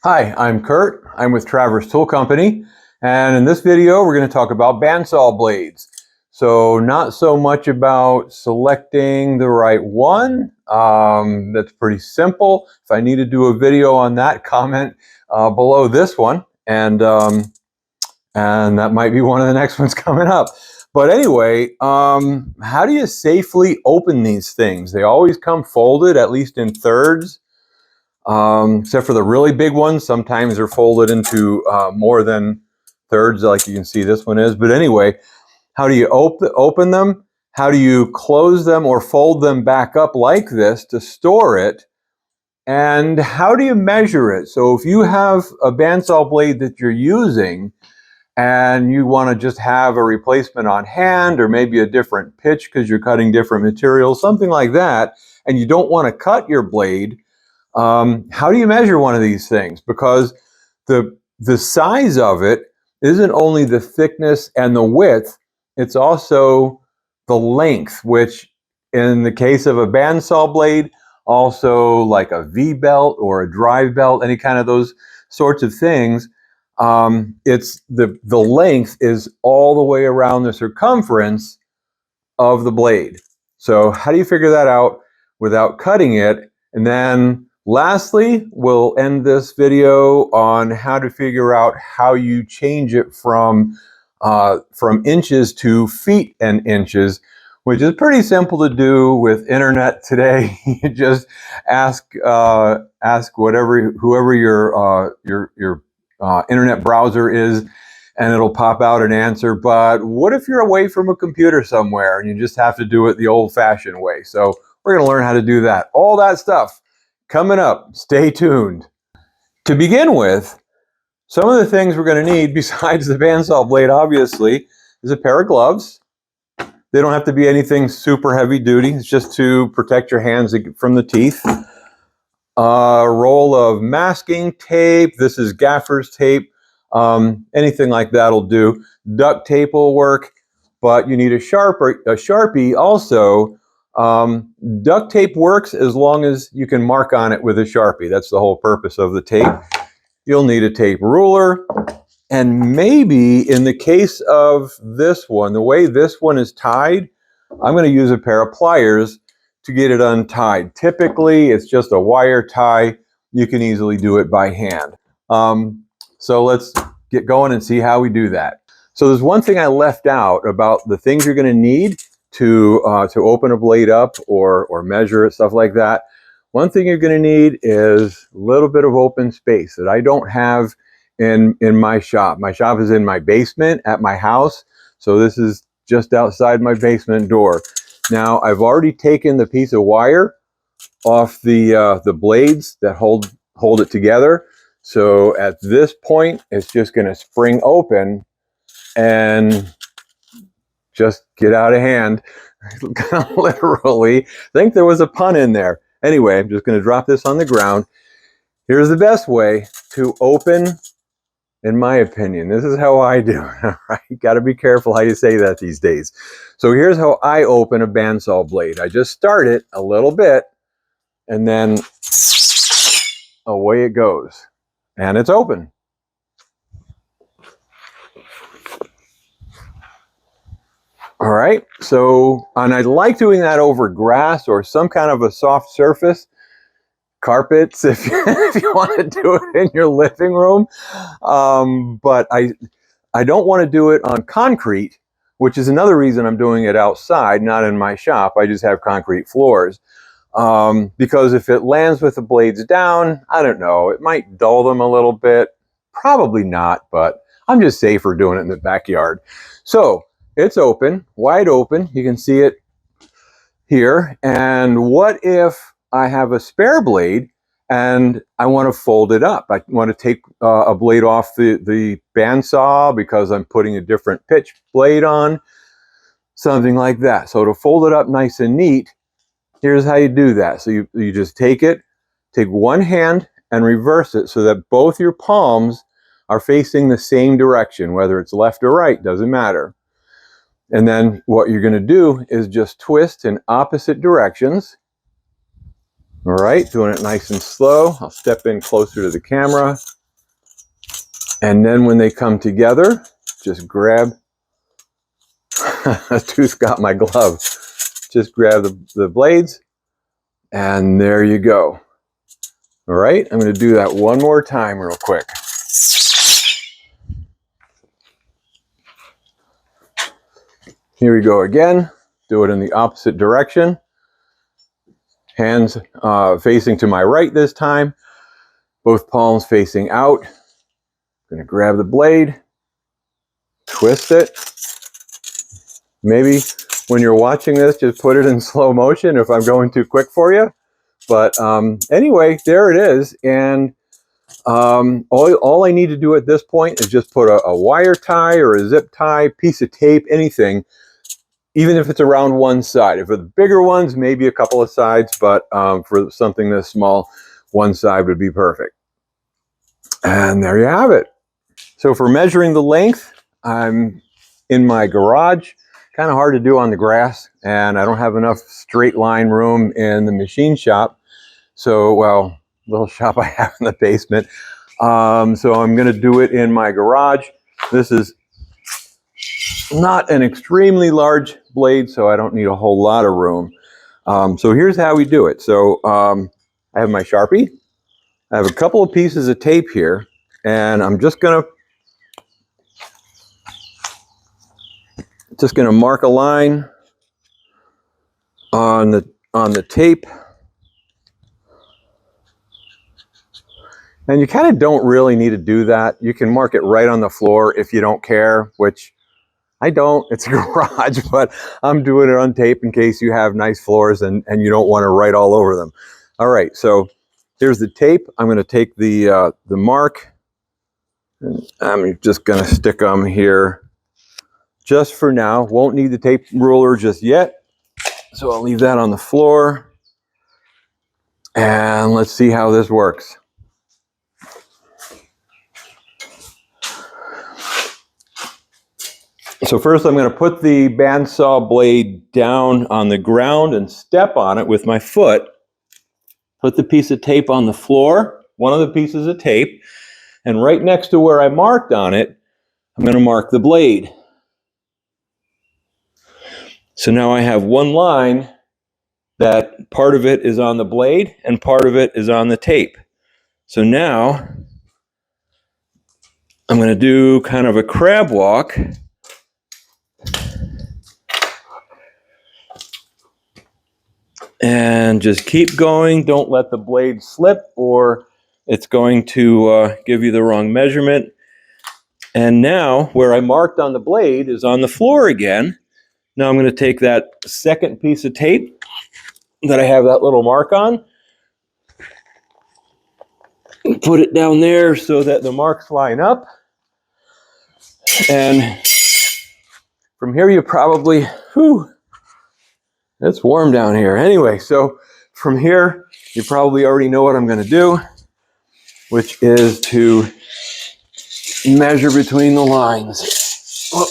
Hi, I'm Kurt. I'm with Travers Tool Company, and in this video we're going to talk about bandsaw blades. So not so much about selecting the right one. That's pretty simple. If I need to do a video on that, comment below this one, and that might be one of the next ones coming up. But anyway, how do you safely open these things? They always come folded, at least in thirds. Except for the really big ones. Sometimes they're folded into more than thirds, like you can see this one is. But anyway, how do you open them? How do you close them or fold them back up like this to store it? And how do you measure it? So if you have a bandsaw blade that you're using and you want to just have a replacement on hand, or maybe a different pitch because you're cutting different materials, something like that, and you don't want to cut your blade, how do you measure one of these things? Because the size of it isn't only the thickness and the width, it's also the length, which in the case of a bandsaw blade, also like a V-belt or a drive belt, any kind of those sorts of things, it's the length is all the way around the circumference of the blade. So how do you figure that out without cutting it? And then lastly, we'll end this video on how to figure out how you change it from inches to feet and inches, which is pretty simple to do with internet today. You just ask whoever your internet browser is, and it'll pop out an answer. But what if you're away from a computer somewhere and you just have to do it the old-fashioned way? So we're going to learn how to do that. All that stuff coming up. Stay tuned. To begin with, some of the things we're going to need besides the bandsaw blade, obviously, is a pair of gloves. They don't have to be anything super heavy duty. It's just to protect your hands from the teeth. A roll of masking tape. This is gaffer's tape. Anything like that'll do. Duct tape will work, but you need a Sharpie also. Duct tape works as long as you can mark on it with a Sharpie. That's the whole purpose of the tape. You'll need a tape ruler, and maybe in the case of this one, the way this one is tied, I'm going to use a pair of pliers to get it untied. Typically, it's just a wire tie. You can easily do it by hand. So let's get going and see how we do that. So there's one thing I left out about the things you're going to need to open a blade up or measure it, stuff like that. One thing you're going to need is a little bit of open space that I don't have in my shop. My shop is in my basement at my house, so this is just outside my basement door. Now I've already taken the piece of wire off the blades that hold it together. So at this point, it's just going to spring open and just get out of hand. Literally. I think there was a pun in there. Anyway, I'm just going to drop this on the ground. Here's the best way to open, in my opinion. This is how I do it. All right? You got to be careful how you say that these days. So here's how I open a bandsaw blade. I just start it a little bit, and then away it goes. And it's open. All right, so, and I like doing that over grass or some kind of a soft surface, carpets if you want to do it in your living room. But I don't want to do it on concrete, which is another reason I'm doing it outside, not in my shop. I just have concrete floors. Because if it lands with the blades down, I don't know, it might dull them a little bit. Probably not, but I'm just safer doing it in the backyard. So it's open, wide open. You can see it here. And what if I have a spare blade and I want to fold it up? I want to take a blade off the bandsaw because I'm putting a different pitch blade on, something like that. So to fold it up nice and neat, here's how you do that. So you just take one hand and reverse it so that both your palms are facing the same direction, whether it's left or right, doesn't matter. And then what you're going to do is just twist in opposite directions. All right, doing it nice and slow. I'll step in closer to the camera. And then when they come together, just grab, a tooth got my glove. Just grab the blades, and there you go. All right, I'm going to do that one more time real quick. Here we go again. Do it in the opposite direction. Hands facing to my right this time. Both palms facing out. I'm going to grab the blade, twist it. Maybe when you're watching this, just put it in slow motion if I'm going too quick for you. But anyway, there it is. And all I need to do at this point is just put a wire tie or a zip tie, piece of tape, anything, even if it's around one side. If it's bigger ones, maybe a couple of sides, but for something this small, one side would be perfect. And there you have it. So for measuring the length, I'm in my garage. Kind of hard to do on the grass, and I don't have enough straight line room in the machine shop. So, well, little shop I have in the basement. So I'm going to do it in my garage. This is not an extremely large blade, so I don't need a whole lot of room. So here's how we do it. So I have my Sharpie. I have a couple of pieces of tape here, and I'm just going to mark a line on the tape. And you kind of don't really need to do that. You can mark it right on the floor if you don't care, which I don't. It's a garage, but I'm doing it on tape in case you have nice floors and you don't want to write all over them. All right, so here's the tape. I'm going to take the mark, and I'm just going to stick them here just for now. Won't need the tape ruler just yet, so I'll leave that on the floor. And let's see how this works. So first I'm going to put the bandsaw blade down on the ground and step on it with my foot. Put the piece of tape on the floor, one of the pieces of tape, and right next to where I marked on it, I'm going to mark the blade. So now I have one line that part of it is on the blade and part of it is on the tape. So now I'm going to do kind of a crab walk. And just keep going. Don't let the blade slip or it's going to give you the wrong measurement. And now where I marked on the blade is on the floor again. Now I'm going to take that second piece of tape that I have that little mark on, and put it down there so that the marks line up. And from here you probably, it's warm down here. Anyway, so from here you probably already know what I'm going to do, which is to measure between the lines. Oh.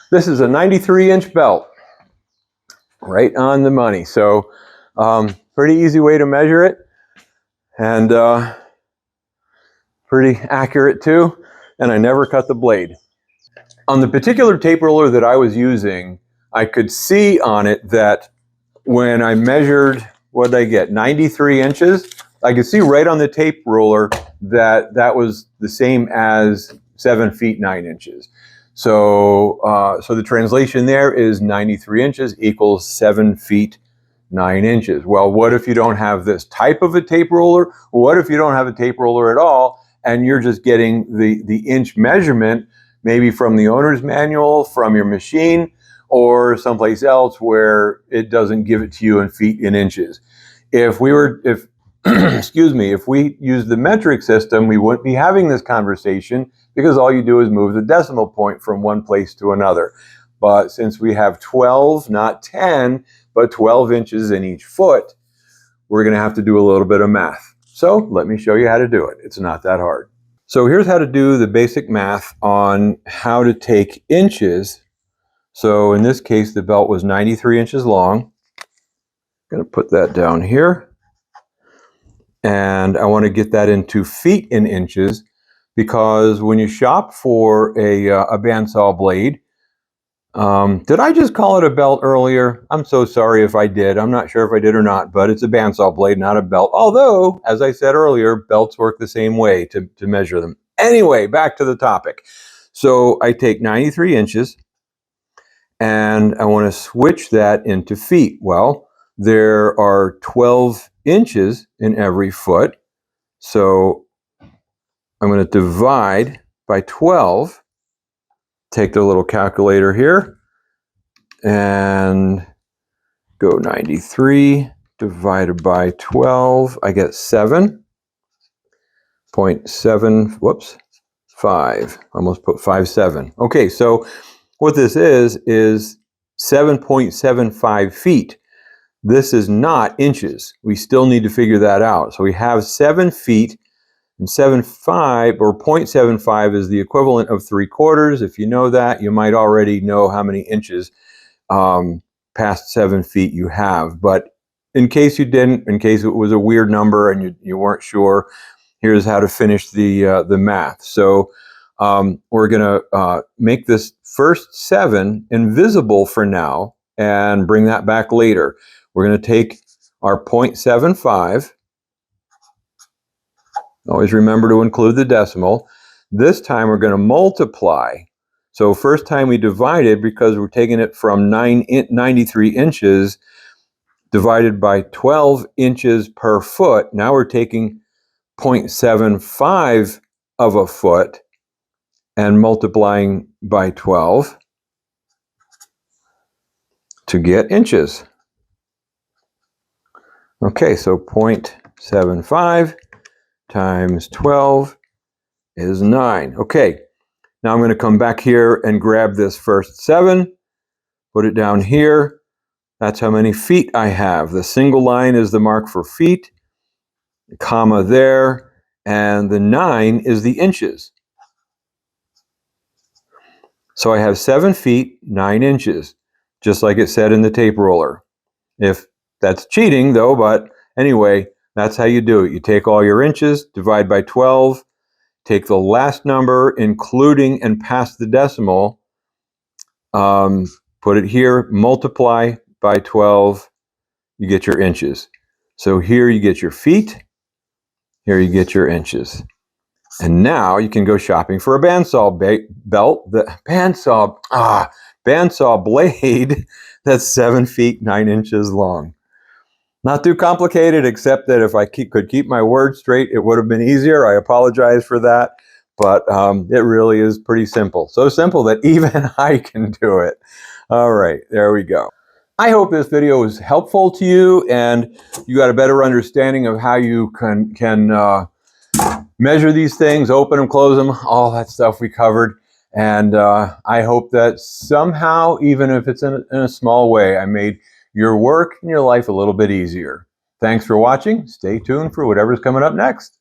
This is a 93-inch belt, right on the money. So pretty easy way to measure it, and pretty accurate too. And I never cut the blade. On the particular tape roller that I was using, I could see on it that when I measured, what did I get, 93 inches? I could see right on the tape roller that that was the same as 7 feet 9 inches. So, so the translation there is 93 inches equals 7 feet 9 inches. Well, what if you don't have this type of a tape roller? What if you don't have a tape roller at all and you're just getting the inch measurement, maybe from the owner's manual, from your machine, or someplace else where it doesn't give it to you in feet and inches? If excuse me, if we use the metric system, we wouldn't be having this conversation, because all you do is move the decimal point from one place to another. But since we have 12, not 10, but 12 inches in each foot, we're going to have to do a little bit of math. So let me show you how to do it. It's not that hard. So here's how to do the basic math on how to take inches. So in this case, the belt was 93 inches long. I'm going to put that down here. And I want to get that into feet in inches, because when you shop for a bandsaw blade, did I just call it a belt earlier? I'm so sorry if I did. I'm not sure if I did or not, but it's a bandsaw blade, not a belt. Although, as I said earlier, belts work the same way to measure them. Anyway, back to the topic. So I take 93 inches and I want to switch that into feet. Well, there are 12 inches in every foot. So I'm going to divide by 12, take the little calculator here, and go 93 divided by 12. I get 7.7, whoops, 5. Almost put 5.7. Okay, so what this is 7.75 feet. This is not inches. We still need to figure that out. So we have 7 feet, and 7.5 or 0.75 is the equivalent of 3/4. If you know that, you might already know how many inches past 7 feet you have. But in case you didn't, in case it was a weird number and you weren't sure, here's how to finish the math. So we're going to make this first 7 invisible for now and bring that back later. We're going to take our 0.75. Always remember to include the decimal. This time we're going to multiply. So first time we divided, because we're taking it from 93 inches divided by 12 inches per foot. Now we're taking 0.75 of a foot and multiplying by 12 to get inches. Okay, so 0.75 times 12 is 9. Okay, now I'm going to come back here and grab this first 7, put it down here. That's how many feet I have. The single line is the mark for feet, the comma there, and the 9 is the inches. So I have 7 feet, 9 inches, just like it said in the tape roller. If that's cheating though, but anyway, that's how you do it. You take all your inches, divide by 12, take the last number, including and past the decimal, put it here, multiply by 12, you get your inches. So here you get your feet, here you get your inches. And now you can go shopping for a bandsaw belt, the bandsaw blade that's 7 feet, 9 inches long. Not too complicated, except that if I could keep my words straight, it would have been easier. I apologize for that, but it really is pretty simple. So simple that even I can do it. All right, there we go. I hope this video was helpful to you and you got a better understanding of how you can measure these things, open them, close them, all that stuff we covered. And I hope that somehow, even if it's in a small way, I made your work and your life a little bit easier. Thanks for watching. Stay tuned for whatever's coming up next.